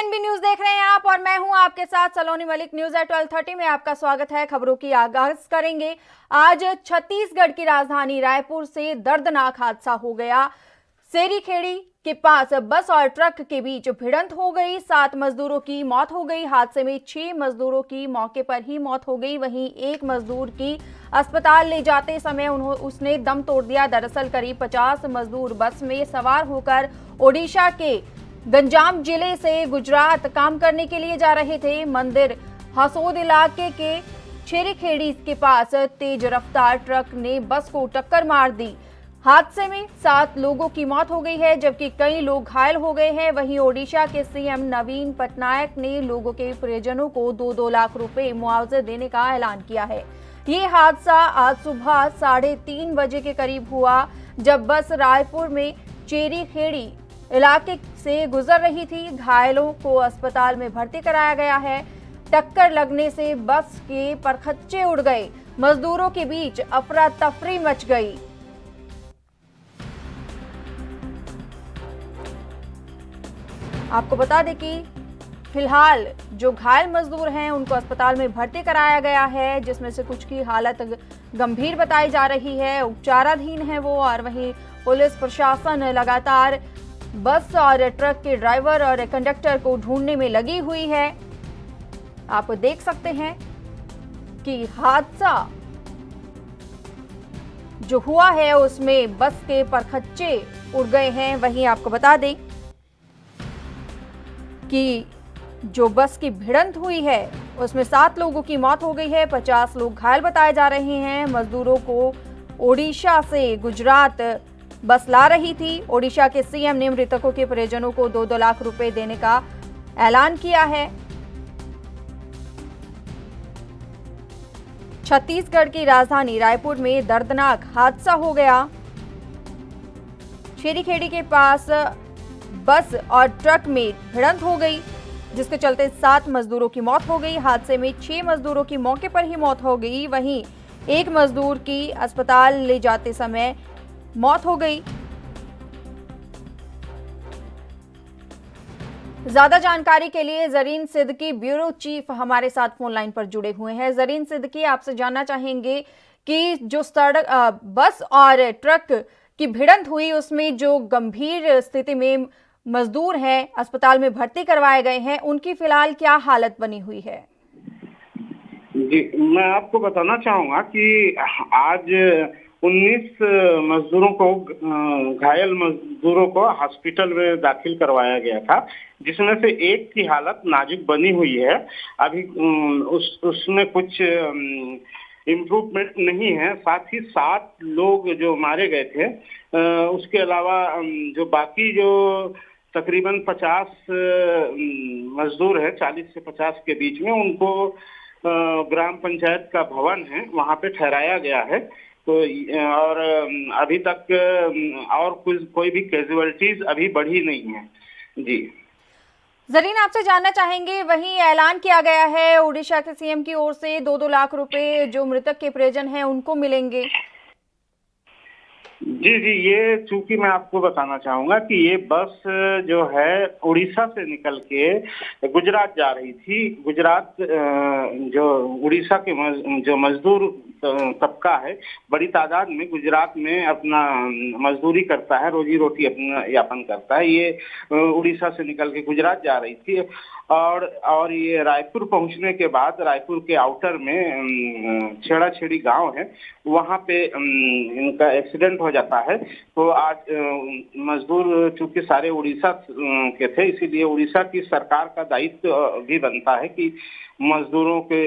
DNB news देख रहे हैं आप और मैं हूं आपके साथ सलोनी मलिक। न्यूज एट 12:30 में आपका स्वागत है। खबरों की आगाज करेंगे। आज छत्तीसगढ़ की राजधानी रायपुर से दर्दनाक हादसा हो गया। सेरीखेड़ी के पास बस और ट्रक के बीच भिड़ंत हो गई। 7 मजदूरों की मौत हो गई। हादसे में 6 मजदूरों की मौके पर ही मौत हो गई। वहीं एक मजदूर की अस्पताल ले जाते समय उसने दम तोड़ दिया। दरअसल करीब 50 मजदूर बस में सवार होकर ओडिशा के गंजाम जिले से गुजरात काम करने के लिए जा रहे थे। मंदिर हसोद इलाके के छेरीखेड़ी के पास तेज रफ्तार ट्रक ने बस को टक्कर मार दी। हादसे में 7 लोगों की मौत हो गई है, जबकि कई लोग घायल हो गए हैं। वहीं ओडिशा के सीएम नवीन पटनायक ने लोगों के परिजनों को 2-2 लाख रुपए मुआवजे देने का ऐलान किया है। ये हादसा आज सुबह 3:30 बजे के करीब हुआ, जब बस रायपुर में छेरीखेड़ी इलाके से गुजर रही थी। घायलों को अस्पताल में भर्ती कराया गया है। टक्कर लगने से बस के परखच्चे उड़ गए। मजदूरों के बीच अफरा तफरी मच गई। आपको बता दें कि फिलहाल जो घायल मजदूर हैं उनको अस्पताल में भर्ती कराया गया है, जिसमें से कुछ की हालत गंभीर बताई जा रही है, उपचाराधीन है वो। और वहीं पुलिस प्रशासन लगातार बस और ट्रक के ड्राइवर और कंडक्टर को ढूंढने में लगी हुई है। आप देख सकते हैं कि हादसा जो हुआ है उसमें बस के परखच्चे उड़ गए हैं। वहीं आपको बता दें कि जो बस की भिड़ंत हुई है उसमें 7 लोगों की मौत हो गई है, 50 लोग घायल बताए जा रहे हैं। मजदूरों को ओडिशा से गुजरात बस ला रही थी। ओडिशा के सीएम ने मृतकों के परिजनों को 2-2 लाख रुपए देने का ऐलान किया है। छत्तीसगढ़ की राजधानी रायपुर में दर्दनाक हादसा हो गया। छेरीखेड़ी के पास बस और ट्रक में भिड़ंत हो गई, जिसके चलते 7 मजदूरों की मौत हो गई। हादसे में 6 मजदूरों की मौके पर ही मौत हो गई। वहीं एक मजदूर की अस्पताल ले जाते समय मौत हो गई। ज्यादा जानकारी के लिए जरीन सिद्दीकी ब्यूरो चीफ हमारे साथ फोन लाइन पर जुड़े हुए हैं। जरीन सिद्दीकी, आपसे जानना चाहेंगे कि जो सड़क बस और ट्रक की भिड़ंत हुई उसमें जो गंभीर स्थिति में मजदूर हैं अस्पताल में भर्ती करवाए गए हैं, उनकी फिलहाल क्या हालत बनी हुई है? जी, मैं आपको बताना चाहूंगा कि आज 19 मजदूरों को घायल मजदूरों को हॉस्पिटल में दाखिल करवाया गया था, जिसमें से एक की हालत नाजुक बनी हुई है। अभी उसमें कुछ इम्प्रूवमेंट नहीं है। साथ ही 7 लोग जो मारे गए थे, उसके अलावा जो बाकी जो तकरीबन 50 मजदूर है, 40 से 50 के बीच में, उनको ग्राम पंचायत का भवन है वहां पे ठहराया गया है। तो और अभी तक और कोई भी कैजुअलिटीज अभी बढ़ी नहीं है। जी जरीन, आपसे जानना चाहेंगे, वहीं ऐलान किया गया है ओडिशा के सीएम की ओर से 2-2 लाख रुपए जो मृतक के परिजन हैं उनको मिलेंगे। जी, ये चूंकि मैं आपको बताना चाहूंगा कि ये बस जो है उड़ीसा से निकल के गुजरात जा रही थी। गुजरात जो उड़ीसा के जो मजदूर तबका है, बड़ी तादाद में गुजरात में अपना मजदूरी करता है, रोजी रोटी अपना यापन करता है। ये उड़ीसा से निकल के गुजरात जा रही थी और ये रायपुर पहुंचने के बाद रायपुर के आउटर में छेड़ा-छेड़ी गांव है, वहां पे इनका एक्सीडेंट हो जाता है। तो आज मजदूर चूंकि सारे उड़ीसा के थे, इसीलिए उड़ीसा की सरकार का दायित्व भी बनता है कि मजदूरों के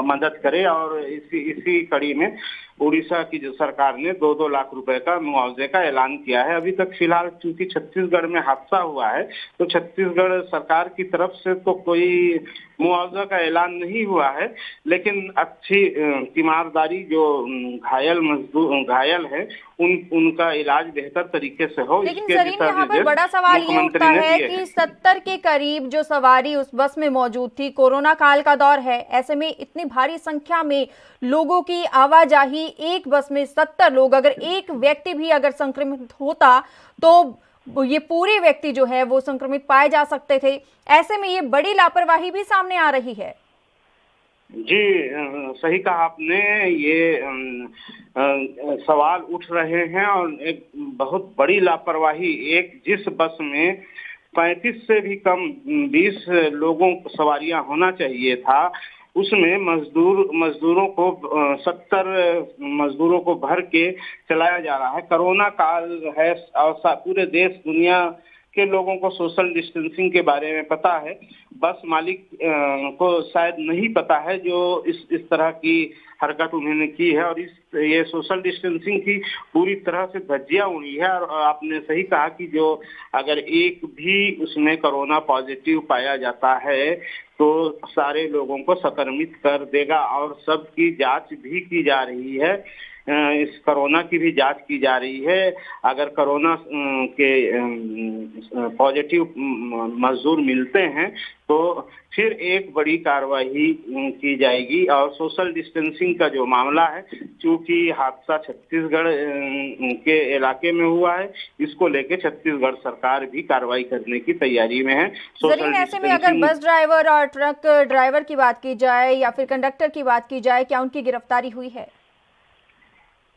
मदद करे। और इसी कड़ी में उड़ीसा की जो सरकार ने 2-2 लाख रुपए का मुआवजे का ऐलान किया है। अभी तक फिलहाल चूंकि छत्तीसगढ़ में हादसा हुआ है, तो छत्तीसगढ़ सरकार की तरफ से तो कोई मुआवजा का ऐलान नहीं हुआ है, लेकिन अच्छी तीमारदारी जो घायल है उनका इलाज बेहतर तरीके से हो। लेकिन जरीन, यहाँ पर बड़ा सवाल ये उठता है कि 70 के करीब जो सवारी उस बस में मौजूद थी, कोरोना काल का दौर है, ऐसे में इतनी भारी संख्या में लोगों की आवाजाही, एक बस में 70 लोग, अगर एक व्यक्ति भी अगर संक्रमित होता तो ये पूरे व्यक्ति जो है वो संक्रमित पाए जा सकते थे। ऐसे में ये बड़ी लापरवाही भी सामने आ रही है। जी, सही कहा आपने। ये सवाल उठ रहे हैं और एक बहुत बड़ी लापरवाही। एक जिस बस में 35 से भी कम 20 लोगों सवारियां होना चाहिए था, उसमें मजदूरों को 70 मजदूरों को भर के चलाया जा रहा है। कोरोना काल है और पूरे देश दुनिया के लोगों को सोशल डिस्टेंसिंग के बारे में पता है। बस मालिक को शायद नहीं पता है जो इस तरह की हरकत उन्होंने की है और ये सोशल डिस्टेंसिंग की पूरी तरह से धज्जियां उड़ी है। और आपने सही कहा कि जो अगर एक भी उसमें कोरोना पॉजिटिव पाया जाता है तो सारे लोगों को संक्रमित कर देगा और सबकी जांच भी की जा रही है। इस कोरोना की भी जांच की जा रही है। अगर कोरोना के पॉजिटिव मजदूर मिलते हैं तो फिर एक बड़ी कार्रवाई की जाएगी। और सोशल डिस्टेंसिंग का जो मामला है, चूंकि हादसा छत्तीसगढ़ के इलाके में हुआ है, इसको लेके छत्तीसगढ़ सरकार भी कार्रवाई करने की तैयारी में है। जरीन, ऐसे में अगर बस ड्राइवर और ट्रक ड्राइवर की बात की जाए या फिर कंडक्टर की बात की जाए, क्या उनकी गिरफ्तारी हुई है?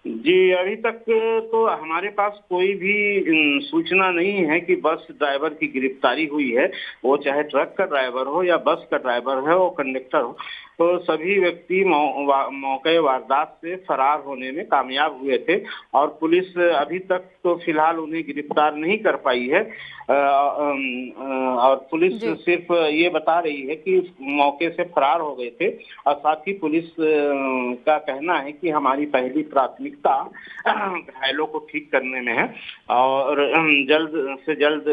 जी, अभी तक तो हमारे पास कोई भी सूचना नहीं है कि बस ड्राइवर की गिरफ्तारी हुई है। वो चाहे ट्रक का ड्राइवर हो या बस का ड्राइवर हो, कंडक्टर हो, तो सभी व्यक्ति मौके वारदात से फरार होने में कामयाब हुए थे और पुलिस अभी तक तो फिलहाल उन्हें गिरफ्तार नहीं कर पाई है। और पुलिस सिर्फ ये बता रही है कि मौके से फरार हो गए थे। और साथ ही पुलिस का कहना है कि हमारी पहली प्राथमिकता घायलों को ठीक करने में है और जल्द से जल्द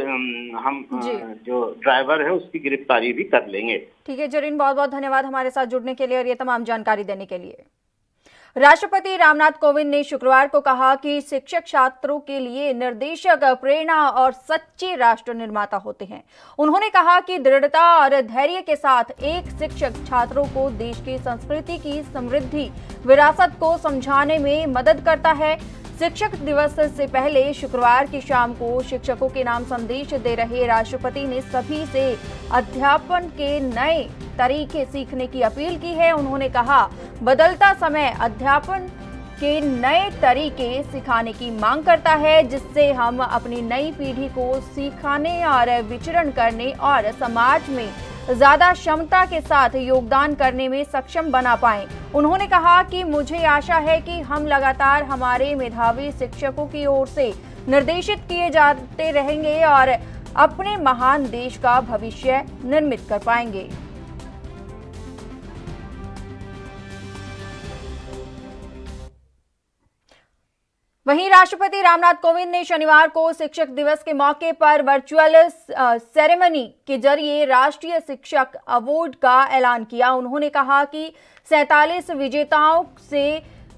हम जो ड्राइवर है उसकी गिरफ्तारी भी कर लेंगे। ठीक है जरीन, बहुत बहुत धन्यवाद हमारे साथ जुड़ने के लिए और ये तमाम जानकारी देने के लिए। राष्ट्रपति रामनाथ कोविंद ने शुक्रवार को कहा कि शिक्षक छात्रों के लिए निर्देशक, प्रेरणा और सच्चे राष्ट्र निर्माता होते हैं। उन्होंने कहा कि दृढ़ता और धैर्य के साथ एक शिक्षक छात्रों को देश की संस्कृति की समृद्धि विरासत को समझाने में मदद करता है। शिक्षक दिवस से पहले शुक्रवार की शाम को शिक्षकों के नाम संदेश दे रहे राष्ट्रपति ने सभी से अध्यापन के नए तरीके सीखने की अपील की है। उन्होंने कहा, बदलता समय अध्यापन के नए तरीके सिखाने की मांग करता है, जिससे हम अपनी नई पीढ़ी को सिखाने और विचरण करने और समाज में ज्यादा क्षमता के साथ योगदान करने में सक्षम बना पाएं। उन्होंने कहा कि मुझे आशा है कि हम लगातार हमारे मेधावी शिक्षकों की ओर से निर्देशित किए जाते रहेंगे और अपने महान देश का भविष्य निर्मित कर पाएंगे। वहीं राष्ट्रपति रामनाथ कोविंद ने शनिवार को शिक्षक दिवस के मौके पर वर्चुअल सेरेमनी के जरिए राष्ट्रीय शिक्षक अवार्ड का ऐलान किया। उन्होंने कहा कि 47 विजेताओं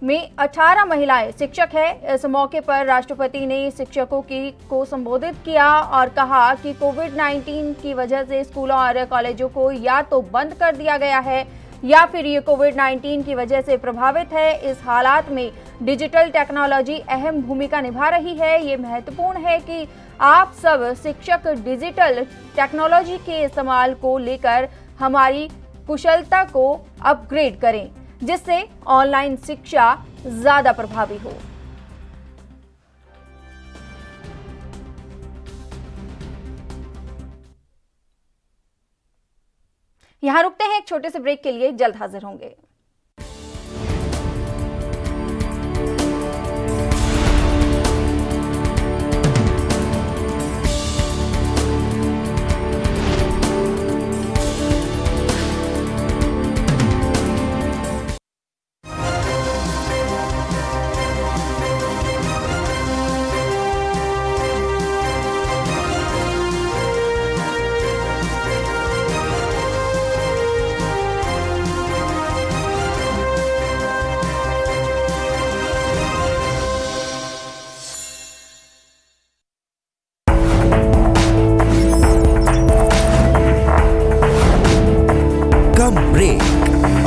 में 18 महिलाएं शिक्षक है। इस मौके पर राष्ट्रपति ने शिक्षकों को संबोधित किया और कहा कि कोविड-19 की वजह से स्कूलों और कॉलेजों को या तो बंद कर दिया गया है या फिर ये कोविड-19 की वजह से प्रभावित है। इस हालात में डिजिटल टेक्नोलॉजी अहम भूमिका निभा रही है। ये महत्वपूर्ण है कि आप सब शिक्षक डिजिटल टेक्नोलॉजी के इस्तेमाल को लेकर हमारी कुशलता को अपग्रेड करें, जिससे ऑनलाइन शिक्षा ज्यादा प्रभावी हो। यहां रुकते हैं एक छोटे से ब्रेक के लिए, जल्द हाजिर होंगे।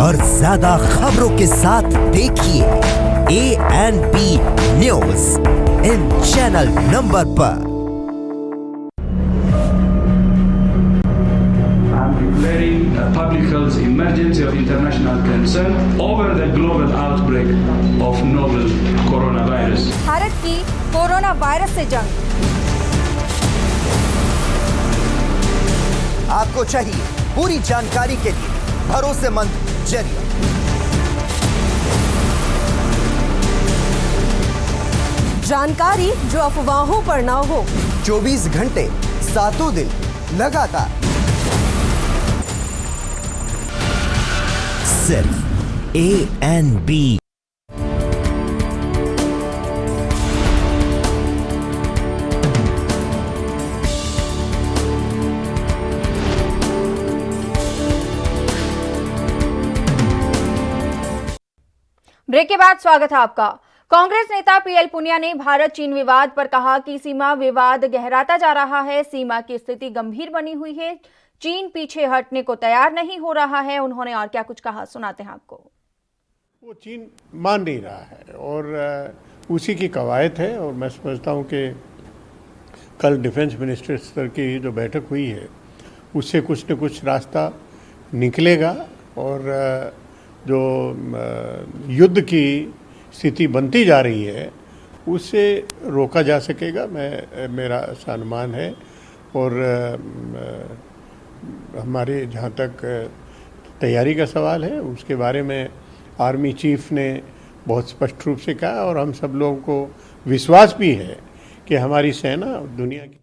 और ज्यादा खबरों के साथ देखिए ANP न्यूज़ इन चैनल नंबर पर। urgency of international concern over the global outbreak of novel coronavirus. Bharat की कोरोना वायरस से जंग। आपको चाहिए पूरी जानकारी के लिए भरोसेमंद जरिया। जानकारी जो अफवाहों पर ना हो। 24 घंटे 7 दिन लगातार सिर्फ ANB। ब्रेक के बाद स्वागत है आपका। कांग्रेस नेता पीएल पुनिया ने भारत चीन विवाद पर कहा कि सीमा विवाद गहराता जा रहा है, सीमा की स्थिति गंभीर बनी हुई है, चीन पीछे हटने को तैयार नहीं हो रहा है। उन्होंने और क्या कुछ कहा, सुनाते हैं आपको। वो चीन मान नहीं रहा है और उसी की कवायद है और मैं समझता हूँ कि कल डिफेंस मिनिस्टर स्तर की जो बैठक हुई है उससे कुछ न कुछ रास्ता निकलेगा और जो युद्ध की स्थिति बनती जा रही है उससे रोका जा सकेगा, मेरा अनुमान है। और हमारे जहाँ तक तैयारी का सवाल है उसके बारे में आर्मी चीफ ने बहुत स्पष्ट रूप से कहा और हम सब लोगों को विश्वास भी है कि हमारी सेना दुनिया की।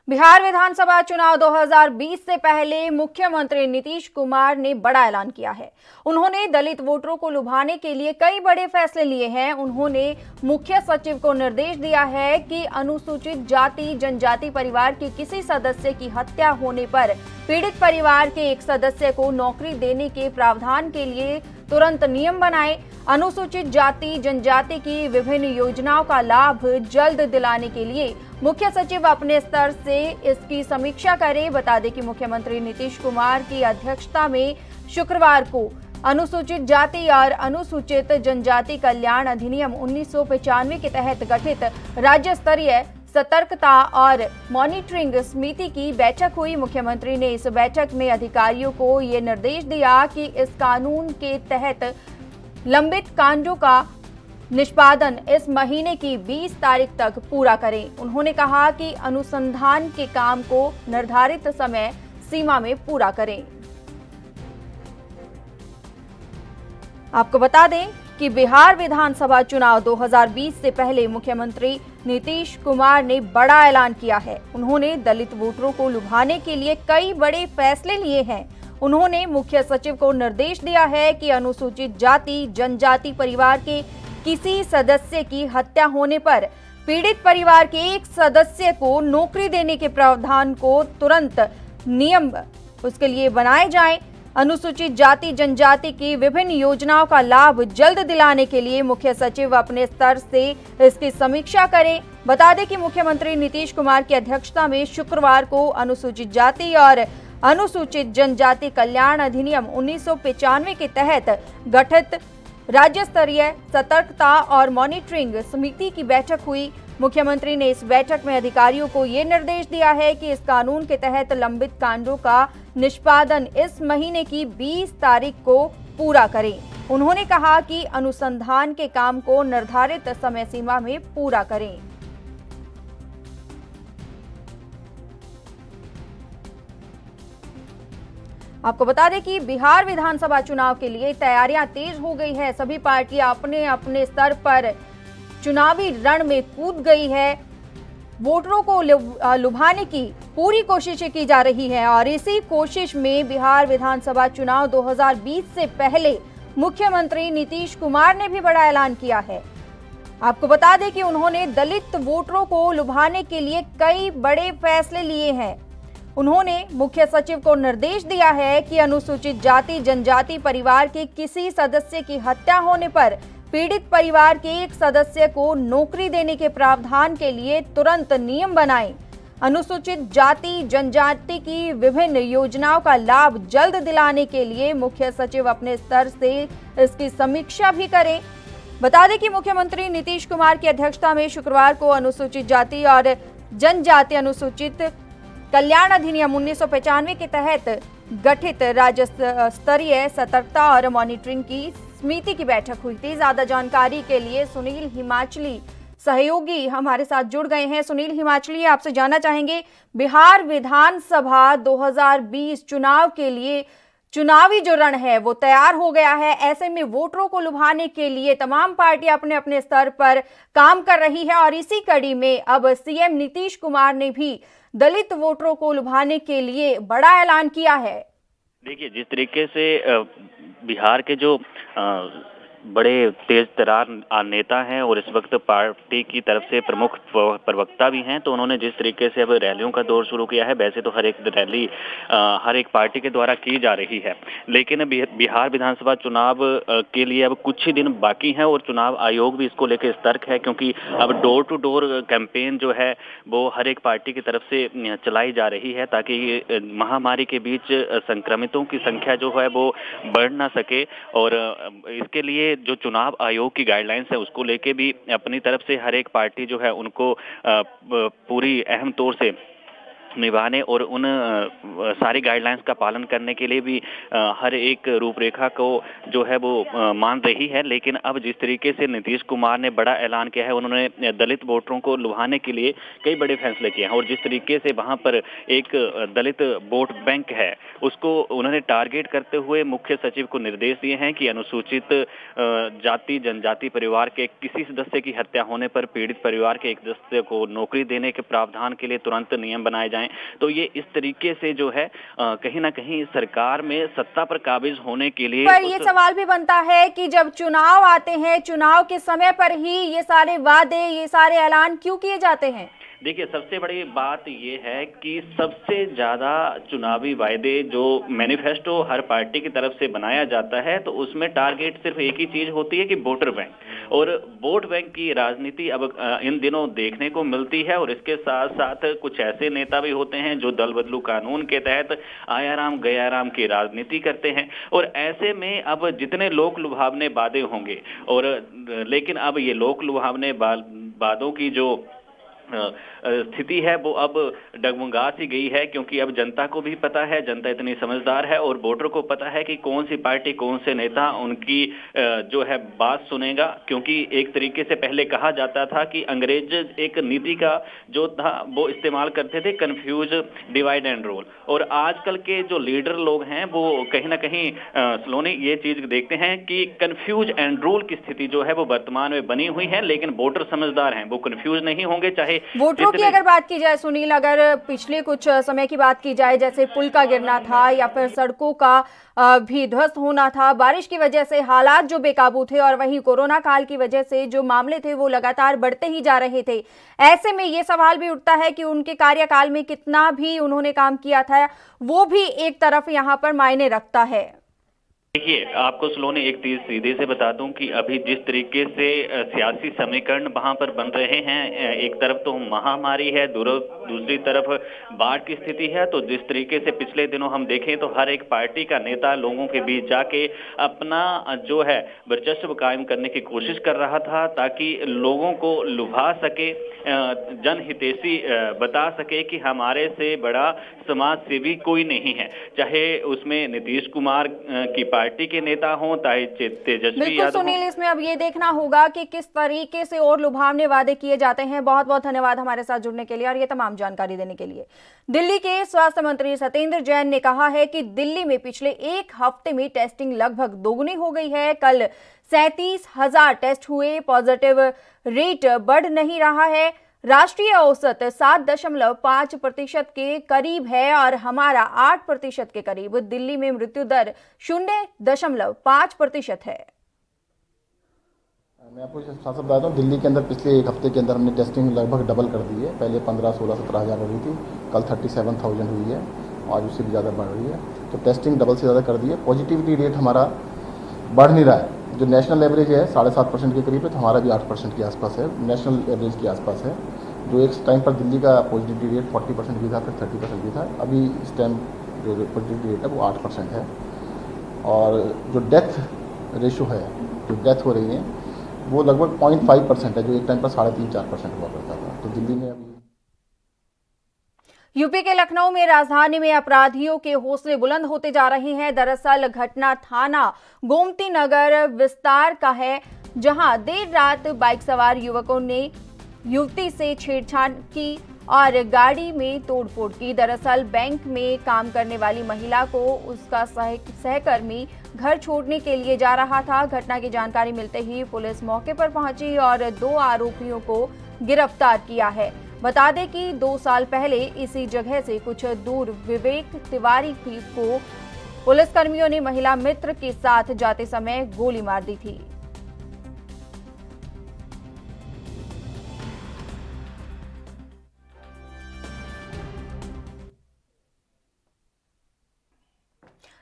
बिहार विधानसभा चुनाव 2020 से पहले मुख्यमंत्री नीतीश कुमार ने बड़ा ऐलान किया है। उन्होंने दलित वोटरों को लुभाने के लिए कई बड़े फैसले लिए हैं। उन्होंने मुख्य सचिव को निर्देश दिया है कि अनुसूचित जाति जनजाति परिवार के किसी सदस्य की हत्या होने पर पीड़ित परिवार के एक सदस्य को नौकरी देने के प्रावधान के लिए तुरंत नियम बनाएं। अनुसूचित जाति जनजाति की विभिन्न योजनाओं का लाभ जल्द दिलाने के लिए मुख्य सचिव अपने स्तर से इसकी समीक्षा करें। बता दें कि मुख्यमंत्री नीतीश कुमार की अध्यक्षता में शुक्रवार को अनुसूचित जाति और अनुसूचित जनजाति कल्याण अधिनियम 1995 के तहत गठित राज्य स्तरीय सतर्कता और मॉनिटरिंग समिति की बैठक हुई। मुख्यमंत्री ने इस बैठक में अधिकारियों को ये निर्देश दिया कि इस कानून के तहत लंबित कांडों का निष्पादन इस महीने की 20 तारीख तक पूरा करें। उन्होंने कहा कि अनुसंधान के काम को निर्धारित समय सीमा में पूरा करें। आपको बता दें कि बिहार विधानसभा चुनाव 2020 से पहले मुख्यमंत्री नीतीश कुमार ने बड़ा ऐलान किया है। उन्होंने दलित वोटरों को लुभाने के लिए कई बड़े फैसले लिए हैं। उन्होंने मुख्य सचिव को निर्देश दिया है कि अनुसूचित जाति जनजाति परिवार के किसी सदस्य की हत्या होने पर पीड़ित परिवार के एक सदस्य को नौकरी देने के प्रावधान को तुरंत नियम उसके लिए बनाए जाएं। अनुसूचित जाति जनजाति की विभिन्न योजनाओं का लाभ जल्द दिलाने के लिए मुख्य सचिव अपने स्तर से इसकी समीक्षा करें। बता दें कि मुख्यमंत्री नीतीश कुमार की अध्यक्षता में शुक्रवार को अनुसूचित जाति और अनुसूचित जनजाति कल्याण अधिनियम 1995 के तहत गठित राज्य स्तरीय सतर्कता और मॉनिटरिंग समिति की बैठक हुई। मुख्यमंत्री ने इस बैठक में अधिकारियों को ये निर्देश दिया है कि इस कानून के तहत लंबित कांडों का निष्पादन इस महीने की 20 तारीख को पूरा करें। उन्होंने कहा कि अनुसंधान के काम को निर्धारित समय सीमा में पूरा करें। आपको बता दें कि बिहार विधानसभा चुनाव के लिए तैयारियां तेज हो गई है। सभी पार्टियां अपने अपने स्तर पर चुनावी रण में कूद गई है। वोटरों को लुभाने की पूरी कोशिशें की जा रही है और इसी कोशिश में बिहार विधानसभा चुनाव 2020 से पहले मुख्यमंत्री नीतीश कुमार ने भी बड़ा ऐलान किया है। आपको बता दें कि उन्होंने दलित वोटरों को लुभाने के लिए कई बड़े फैसले लिए हैं। उन्होंने मुख्य सचिव को निर्देश दिया है कि अनुसूचित जाति जनजाति परिवार के किसी सदस्य की हत्या होने पर पीड़ित परिवार के एक सदस्य को नौकरी देने के प्रावधान के लिए तुरंत नियम बनाएं। अनुसूचित जाति जनजाति की विभिन्न योजनाओं का लाभ जल्द दिलाने के लिए मुख्य सचिव अपने स्तर से इसकी समीक्षा भी करें। बता दें कि मुख्यमंत्री नीतीश कुमार की अध्यक्षता में शुक्रवार को अनुसूचित जाति और जनजाति अनुसूचित कल्याण अधिनियम 1995 के तहत गठित राज्य स्तरीय सतर्कता और मॉनिटरिंग की समिति की बैठक हुई थी। ज्यादा जानकारी के लिए सुनील हिमाचली सहयोगी हमारे साथ जुड़ गए हैं। सुनील हिमाचली, आपसे जानना चाहेंगे, बिहार विधानसभा 2020 चुनाव के लिए चुनावी जो रण है वो तैयार हो गया है। ऐसे में वोटरों को लुभाने के लिए तमाम पार्टियां अपने अपने स्तर पर काम कर रही है और इसी कड़ी में अब सीएम नीतीश कुमार ने भी दलित वोटरों को लुभाने के लिए बड़ा ऐलान किया है। देखिए, जिस तरीके से बिहार के जो बड़े तेज तरार नेता हैं और इस वक्त पार्टी की तरफ से प्रमुख प्रवक्ता भी हैं, तो उन्होंने जिस तरीके से अब रैलियों का दौर शुरू किया है, वैसे तो हर एक रैली हर एक पार्टी के द्वारा की जा रही है, लेकिन बिहार विधानसभा चुनाव के लिए अब कुछ ही दिन बाकी हैं और चुनाव आयोग भी इसको लेकर सतर्क है, क्योंकि अब डोर टू डोर कैंपेन जो है वो हर एक पार्टी की तरफ से चलाई जा रही है, ताकि महामारी के बीच संक्रमितों की संख्या जो है वो बढ़ ना सके। और इसके लिए जो चुनाव आयोग की गाइडलाइंस है उसको लेके भी अपनी तरफ से हर एक पार्टी जो है उनको पूरी अहम तौर से निभाने और उन सारी गाइडलाइंस का पालन करने के लिए भी हर एक रूपरेखा को जो है वो मान रही है। लेकिन अब जिस तरीके से नीतीश कुमार ने बड़ा ऐलान किया है, उन्होंने दलित वोटरों को लुभाने के लिए कई बड़े फैसले किए हैं और जिस तरीके से वहां पर एक दलित वोट बैंक है उसको उन्होंने टारगेट करते हुए मुख्य सचिव को निर्देश दिए हैं कि अनुसूचित जाति जनजाति परिवार के किसी सदस्य की हत्या होने पर पीड़ित परिवार के एक सदस्य को नौकरी देने के प्रावधान के लिए तुरंत नियम बनाए जाएं। तो ये इस तरीके से जो है कहीं ना कहीं सरकार में सत्ता पर काबिज होने के लिए। पर ये सवाल भी बनता है कि जब चुनाव आते हैं, चुनाव के समय पर ही ये सारे वादे, ये सारे ऐलान क्यों किए जाते हैं? देखिए, सबसे बड़ी बात ये है कि सबसे ज्यादा चुनावी वायदे जो मैनिफेस्टो हर पार्टी की तरफ से बनाया जाता है, तो उसमें टारगेट सिर्फ एक ही चीज होती है कि वोटर बैंक, और वोट बैंक की राजनीति अब इन दिनों देखने को मिलती है। और इसके साथ साथ कुछ ऐसे नेता भी होते हैं जो दल बदलू कानून के तहत आया राम गया राम की राजनीति करते हैं, और ऐसे में अब जितने लोक लुभावने वादे होंगे और लेकिन अब ये लोक लुभावने वादों की जो स्थिति है वो अब डगमगा सी गई है, क्योंकि अब जनता को भी पता है, जनता इतनी समझदार है और वोटर को पता है कि कौन सी पार्टी कौन से नेता उनकी जो है बात सुनेगा। क्योंकि एक तरीके से पहले कहा जाता था कि अंग्रेज एक नीति का जो था वो इस्तेमाल करते थे, कंफ्यूज डिवाइड एंड रूल, और आजकल के जो लीडर लोग हैं वो कहीं ना कहीं सलोनी ये चीज देखते हैं कि कंफ्यूज एंड रूल की स्थिति जो है वो वर्तमान में बनी हुई है, लेकिन वोटर समझदार हैं, वो कंफ्यूज नहीं होंगे। चाहे वोटरों की अगर बात की जाए सुनील, अगर पिछले कुछ समय की बात की जाए, जैसे पुल का गिरना था या फिर सड़कों का भी ध्वस्त होना था, बारिश की वजह से हालात जो बेकाबू थे और वहीं कोरोना काल की वजह से जो मामले थे वो लगातार बढ़ते ही जा रहे थे, ऐसे में ये सवाल भी उठता है कि उनके कार्यकाल में कितना भी उन्होंने काम किया था वो भी एक तरफ यहाँ पर मायने रखता है। देखिए, आपको सलोनी एक चीज सीधे से बता दूं कि अभी जिस तरीके से सियासी समीकरण वहां पर बन रहे हैं, एक तरफ तो महामारी है, दूसरी तरफ बाढ़ की स्थिति है, तो जिस तरीके से पिछले दिनों हम देखें तो हर एक पार्टी का नेता लोगों के बीच जाके अपना जो है वर्चस्व कायम करने की कोशिश कर रहा था, ताकि लोगों को लुभा सके, जनहितैषी बता सके कि हमारे से बड़ा समाज सेवी कोई नहीं है, चाहे उसमें नीतीश कुमार की पार्टी के नेता हों, चाहे तेजस्वी यादव। सुनील, इसमें अब ये देखना होगा कि किस तरीके से और लुभावने वादे किए जाते हैं। बहुत बहुत धन्यवाद हमारे साथ जुड़ने के लिए और ये तमाम जानकारी देने के लिए। दिल्ली के स्वास्थ्य मंत्री सत्येंद्र जैन ने कहा है कि दिल्ली में पिछले एक हफ्ते में टेस्टिंग लगभग दोगुनी हो गई है। कल 37,000 टेस्ट हुए, पॉजिटिव रेट बढ़ नहीं रहा है। राष्ट्रीय औसत 7.5% के करीब है और हमारा 8% के करीब। दिल्ली में मृत्यु दर 0.5% है। मैं आपको साफ साफ बताता हूँ, दिल्ली के अंदर पिछले एक हफ्ते के अंदर हमने टेस्टिंग लगभग डबल कर दी है। पहले 15, 16, 17 हज़ार हो रही थी, कल 37,000 हुई है, आज उससे भी ज़्यादा बढ़ रही है। तो टेस्टिंग डबल से ज़्यादा कर दी है। पॉजिटिविटी रेट हमारा बढ़ नहीं रहा है, जो नेशनल एवरेज है 7.5% के करीब है, तो हमारा भी 8% के आसपास है, नेशनल एवरेज के आसपास है। जो एक टाइम पर दिल्ली का पॉजिटिविटी रेट 40% भी था, फिर 30% भी था, अभी इस टाइम जो पॉजिटिविटी रेट है वो 8% है। और जो डेथ रेशो है, जो डेथ हो रही है वो लगभग 0.5% है, जो एक टाइम पर 3.5-4% हुआ करता था। तो दिल्ली में अभी यूपी के लखनऊ में राजधानी में अपराधियों के हौसले बुलंद होते जा रहे हैं। दरअसल घटना थाना गोमती नगर विस्तार का है, जहां देर रात बाइक सवार युवकों ने युवती से छेड़छाड़ की और गाड़ी में तोड़फोड़ की। दरअसल बैंक में काम करने वाली महिला को उसका सहकर्मी घर छोड़ने के लिए जा रहा था। घटना की जानकारी मिलते ही पुलिस मौके पर पहुंची और 2 आरोपियों को गिरफ्तार किया है। बता दें कि 2 साल पहले इसी जगह से कुछ दूर विवेक तिवारी को पुलिसकर्मियों ने महिला मित्र के साथ जाते समय गोली मार दी थी।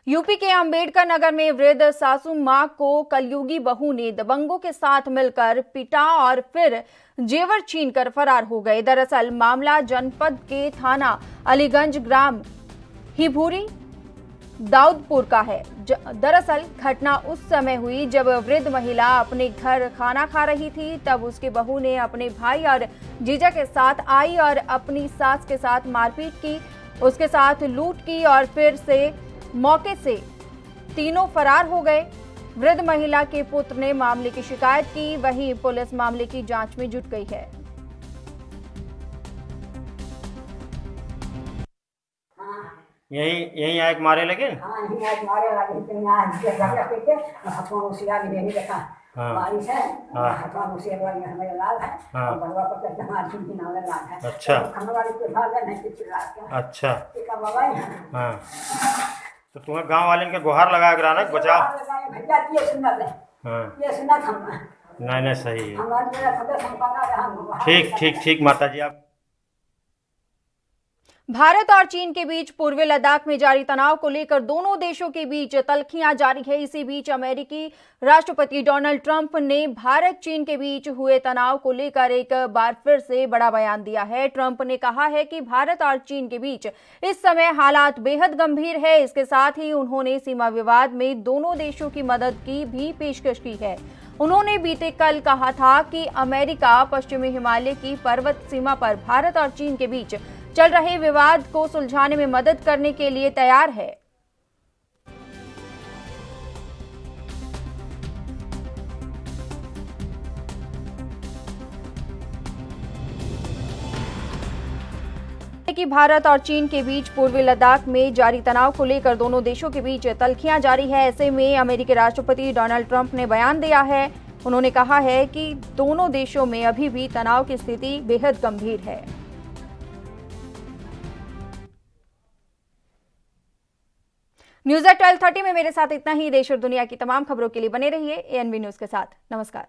यूपी के अंबेडकर नगर में वृद्ध सासू मां को कलयुगी बहू ने दबंगों के साथ मिलकर पिटा और फिर जेवर छीनकर फरार हो गए। दरअसल मामला जनपद के थाना अलीगंज ग्राम हिभूरी दाऊदपुर का है। दरअसल घटना उस समय हुई जब वृद्ध महिला अपने घर खाना खा रही थी। तब उसके बहू ने अपने भाई और जीजा के साथ आई और अपनी सास के साथ मारपीट की, उसके साथ लूट की और फिर से मौके से तीनों फरार हो गए। वृद्ध महिला के पुत्र ने मामले की शिकायत की, वहीं पुलिस मामले की जांच में जुट गई है। यही आए मारे लगे। हाँ, यही आज मारे लगे थे। यहाँ जगह पे के हथों उसिया नहीं देखा। बारिश है, हथों उसिया वाली हमें लाल है और बलवा पर के हमारी चुनकी नाम लाल है। अच्छा, खाने वाली के भाग नहीं कुछ लाल के। अच्छा, एक बाबा है। हाँ, तो तुम्हें गांव वाले के गुहार लगाया कराना बचाओ। भैया ये सुनना है। हाँ, ये सुनना था। नहीं सही है। हमारे मेरा सदा संपादक रहा। ठीक माता जी। आप भारत और चीन के बीच पूर्वी लद्दाख में जारी तनाव को लेकर दोनों देशों के बीच तल्खियां जारी है। इसी बीच अमेरिकी राष्ट्रपति डोनाल्ड ट्रंप ने भारत चीन के बीच हुए तनाव को लेकर एक बार फिर से बड़ा बयान दिया है। ट्रंप ने कहा है कि भारत और चीन के बीच इस समय हालात बेहद गंभीर है। इसके साथ ही उन्होंने सीमा विवाद में दोनों देशों की मदद की भी पेशकश की है। उन्होंने बीते कल कहा था कि अमेरिका पश्चिमी हिमालय की पर्वत सीमा पर भारत और चीन के बीच चल रहे विवाद को सुलझाने में मदद करने के लिए तैयार है। कि भारत और चीन के बीच पूर्वी लद्दाख में जारी तनाव को लेकर दोनों देशों के बीच तल्खियां जारी है। ऐसे में अमेरिकी राष्ट्रपति डोनाल्ड ट्रंप ने बयान दिया है। उन्होंने कहा है कि दोनों देशों में अभी भी तनाव की स्थिति बेहद गंभीर है। न्यूज़ 12:30 में मेरे साथ इतना ही। देश और दुनिया की तमाम खबरों के लिए बने रहिए ANV न्यूज़ के साथ। नमस्कार।